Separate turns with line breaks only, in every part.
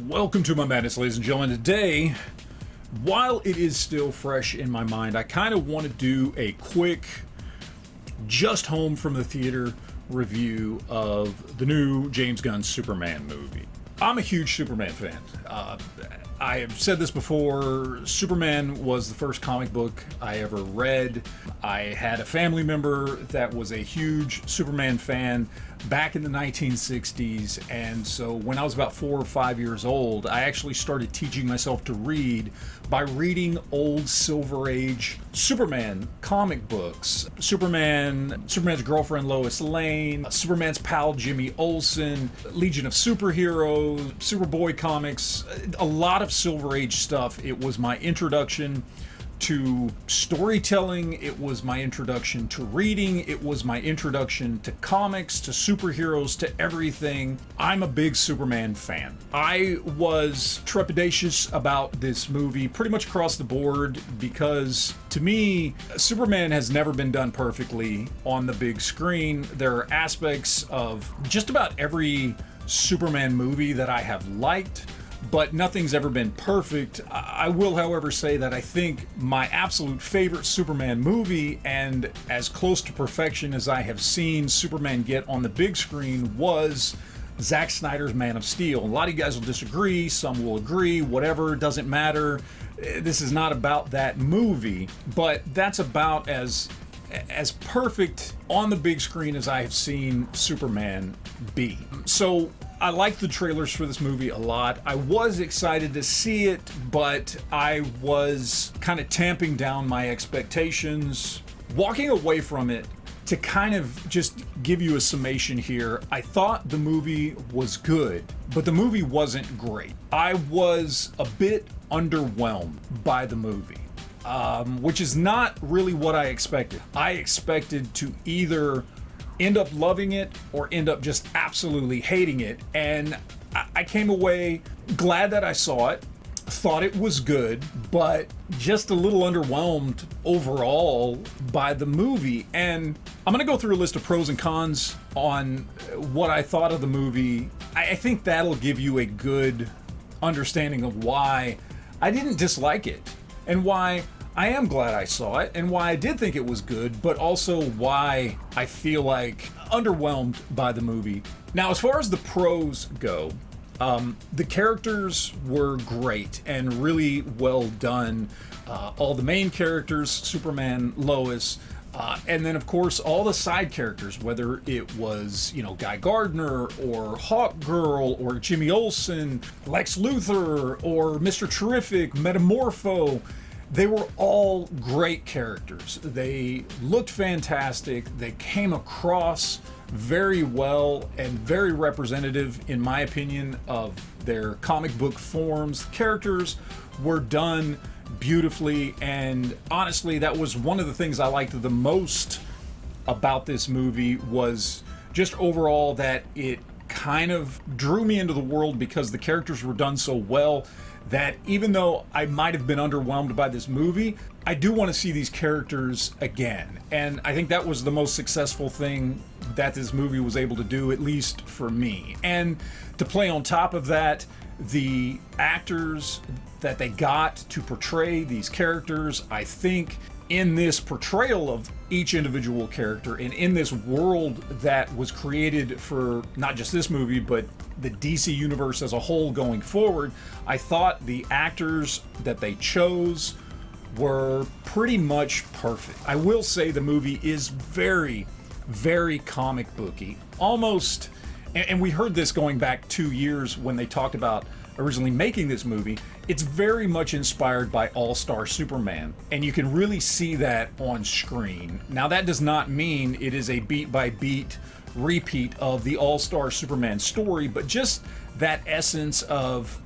Welcome to my madness, ladies and gentlemen. Today, while it is still fresh in my mind, I kind of want to do a quick, just home from the theater review of the new James Gunn Superman movie. I'm a huge Superman fan. I have said this before, Superman was the first comic book I ever read. I had a family member that was a huge Superman fan back in the 1960s, and so when I was about 4 or 5 years old, I actually started teaching myself to read by reading old Silver Age Superman comic books. Superman's girlfriend Lois Lane, Superman's pal Jimmy Olsen, Legion of Superheroes, Superboy comics, a lot of Silver Age stuff. It was my introduction to storytelling, it was my introduction to reading, it was my introduction to comics, to superheroes, to everything. I'm a big Superman fan. I was trepidatious about this movie pretty much across the board because, to me, Superman has never been done perfectly on the big screen. There are aspects of just about every Superman movie that I have liked, but nothing's ever been perfect. I will, however, say that I think my absolute favorite Superman movie, and as close to perfection as I have seen Superman get on the big screen, was Zack Snyder's Man of Steel. A lot of you guys will disagree, some will agree, whatever, doesn't matter. This is not about that movie, but that's about as perfect on the big screen as I have seen Superman be. So I liked the trailers for this movie a lot. I was excited to see it, but I was kind of tamping down my expectations. Walking away from it, to kind of just give you a summation here, I thought the movie was good, but the movie wasn't great. I was a bit underwhelmed by the movie. Which is not really what I expected. I expected to either end up loving it or end up just absolutely hating it. And I came away glad that I saw it, thought it was good, but just a little underwhelmed overall by the movie. And I'm going to go through a list of pros and cons on what I thought of the movie. I think that'll give you a good understanding of why I didn't dislike it and why I am glad I saw it, and why I did think it was good, but also why I feel like underwhelmed by the movie. Now, as far as the pros go, the characters were great and really well done. All the main characters, Superman, Lois, and then, of course, all the side characters, whether it was, Guy Gardner or Hawkgirl or Jimmy Olsen, Lex Luthor or Mr. Terrific, Metamorpho. They were all great characters. They looked fantastic. They came across very well and very representative, in my opinion, of their comic book forms. The characters were done beautifully, and honestly, that was one of the things I liked the most about this movie, was just overall that it kind of drew me into the world because the characters were done so well that even though I might have been underwhelmed by this movie, I do want to see these characters again. And I think that was the most successful thing that this movie was able to do, at least for me. And to play on top of that, the actors that they got to portray these characters, I think in this portrayal of each individual character and in this world that was created for not just this movie, but the DC universe as a whole going forward, I thought the actors that they chose were pretty much perfect. I will say the movie is very, very comic booky. Almost, and we heard this going back 2 years when they talked about originally making this movie, it's very much inspired by All-Star Superman, and you can really see that on screen. Now, that does not mean it is a beat-by-beat repeat of the All-Star Superman story, but just that essence of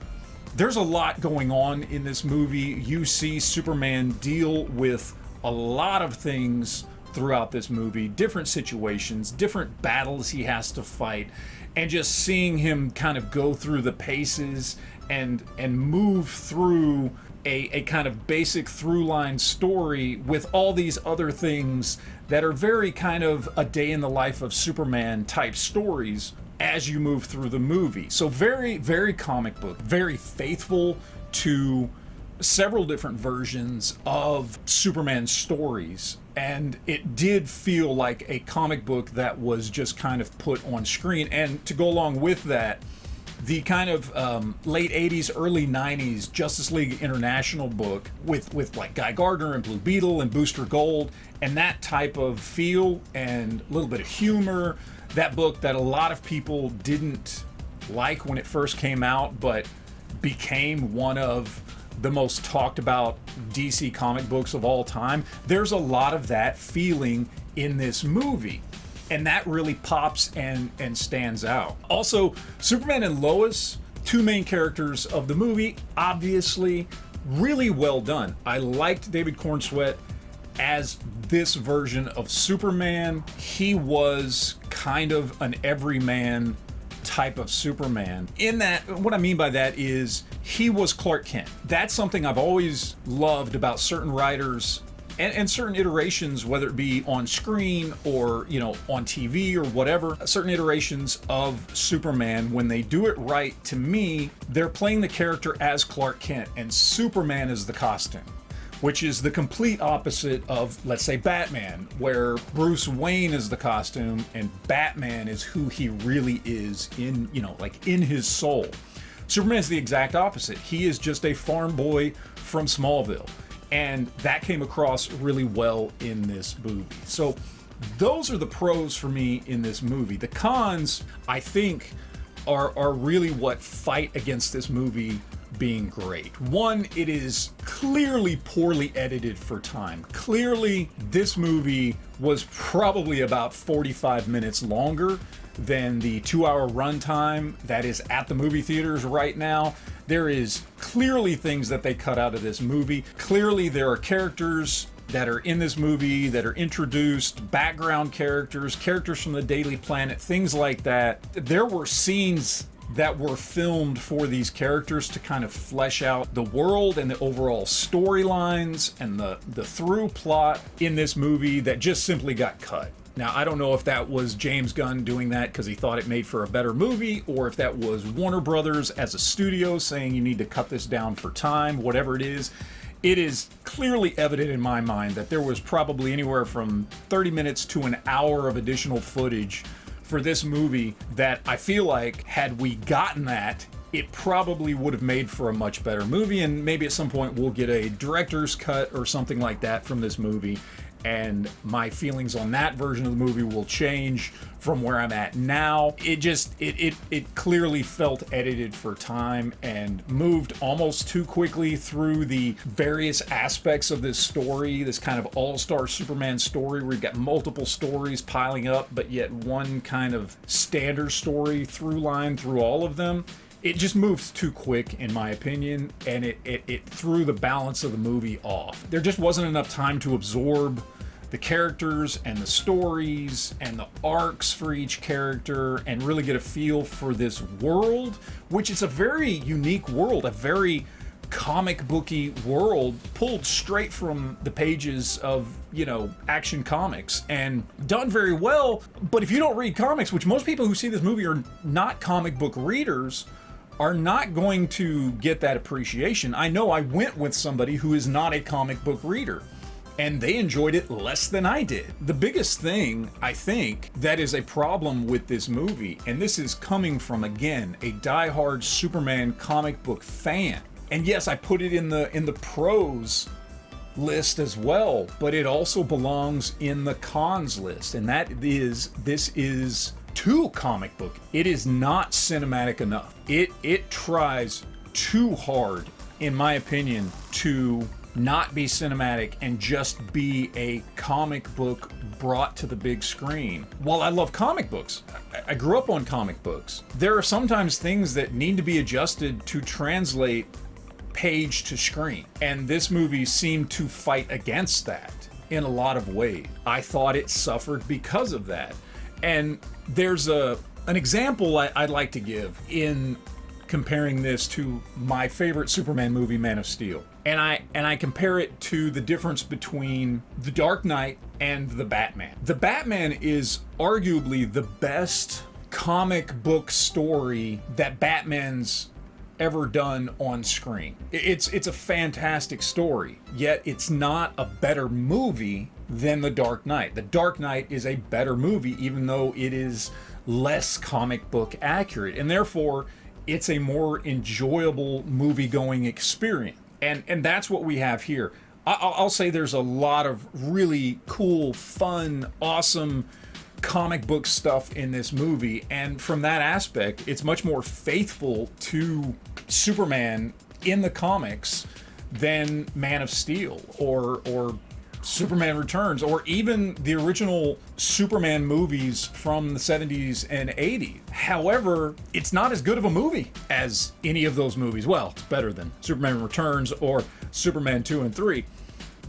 there's a lot going on in this movie. You see Superman deal with a lot of things throughout this movie, different situations, different battles he has to fight, and just seeing him kind of go through the paces and move through a kind of basic through line story with all these other things that are very kind of a day in the life of Superman type stories as you move through the movie. So very, very comic book, very faithful to several different versions of Superman stories. And it did feel like a comic book that was just kind of put on screen. And to go along with that, the kind of late 80s, early 90s Justice League International book with like Guy Gardner and Blue Beetle and Booster Gold and that type of feel and a little bit of humor. That book that a lot of people didn't like when it first came out, but became one of the most talked about DC comic books of all time. There's a lot of that feeling in this movie. And that really pops and stands out. Also, Superman and Lois, two main characters of the movie, obviously really well done. I liked David Cornsweet as this version of Superman. He was kind of an everyman type of Superman. In that, what I mean by that is he was Clark Kent. That's something I've always loved about certain writers and certain iterations, whether it be on screen or, you know, on TV or whatever, certain iterations of Superman, when they do it right, to me, they're playing the character as Clark Kent and Superman is the costume, which is the complete opposite of, let's say, Batman, where Bruce Wayne is the costume and Batman is who he really is in, you know, like in his soul. Superman's the exact opposite. He is just a farm boy from Smallville. And that came across really well in this movie. So those are the pros for me in this movie. The cons, I think, are really what fight against this movie being great. One, it is clearly poorly edited for time. Clearly, this movie was probably about 45 minutes longer than the 2-hour runtime that is at the movie theaters right now. There is clearly things that they cut out of this movie. Clearly, there are characters that are in this movie that are introduced, background characters, characters from the Daily Planet, things like that. There were scenes that were filmed for these characters to kind of flesh out the world and the overall storylines and the through plot in this movie that just simply got cut. Now, I don't know if that was James Gunn doing that because he thought it made for a better movie, or if that was Warner Brothers as a studio saying you need to cut this down for time, whatever it is. It is clearly evident in my mind that there was probably anywhere from 30 minutes to an hour of additional footage for this movie that I feel like had we gotten that, it probably would have made for a much better movie, and maybe at some point we'll get a director's cut or something like that from this movie, and my feelings on that version of the movie will change from where I'm at now. It clearly felt edited for time and moved almost too quickly through the various aspects of this story, this kind of all-star Superman story where you've got multiple stories piling up, but yet one kind of standard story through line through all of them. It just moved too quick, in my opinion, and it threw the balance of the movie off. There just wasn't enough time to absorb the characters and the stories and the arcs for each character and really get a feel for this world, which is a very unique world, a very comic booky world pulled straight from the pages of, you know, Action Comics and done very well. But if you don't read comics, which most people who see this movie are not comic book readers, are not going to get that appreciation. I know I went with somebody who is not a comic book reader, and they enjoyed it less than I did. The biggest thing, I think, that is a problem with this movie, and this is coming from, again, a diehard Superman comic book fan. And yes, I put it in the pros list as well, but it also belongs in the cons list, and this is too comic book. It is not cinematic enough. It tries too hard, in my opinion, to not be cinematic and just be a comic book brought to the big screen. While I love comic books, I grew up on comic books, there are sometimes things that need to be adjusted to translate page to screen, and this movie seemed to fight against that in a lot of ways. I thought it suffered because of that. And there's an example I'd like to give in comparing this to my favorite Superman movie, Man of Steel. And I compare it to the difference between The Dark Knight and The Batman. The Batman is arguably the best comic book story that Batman's ever done on screen. It's a fantastic story, yet it's not a better movie than The Dark Knight. The Dark Knight is a better movie, even though it is less comic book accurate, and therefore it's a more enjoyable movie-going experience. And that's what we have here. I'll say there's a lot of really cool, fun, awesome comic book stuff in this movie, and from that aspect, it's much more faithful to Superman in the comics than Man of Steel or Superman Returns, or even the original Superman movies from the 70s and 80s. However, it's not as good of a movie as any of those movies. Well, it's better than Superman Returns or Superman 2 and 3.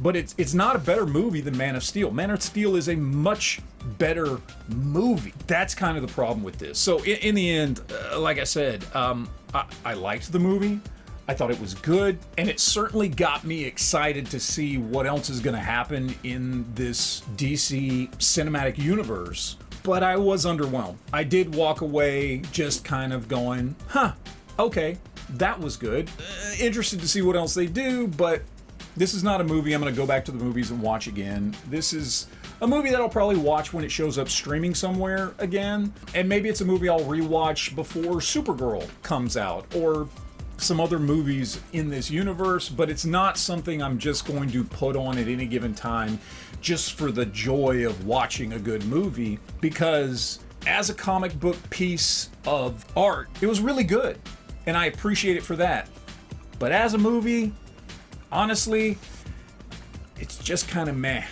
But it's not a better movie than Man of Steel. Man of Steel is a much better movie. That's kind of the problem with this. So in the end, like I said, I liked the movie. I thought it was good, and it certainly got me excited to see what else is going to happen in this DC cinematic universe. But I was underwhelmed. I did walk away just kind of going, okay, that was good. Interested to see what else they do, but this is not a movie I'm going to go back to the movies and watch again. This is a movie that I'll probably watch when it shows up streaming somewhere again. And maybe it's a movie I'll rewatch before Supergirl comes out, or some other movies in this universe, but it's not something I'm just going to put on at any given time just for the joy of watching a good movie, because as a comic book piece of art, it was really good, and I appreciate it for that. But as a movie, honestly, it's just kind of meh.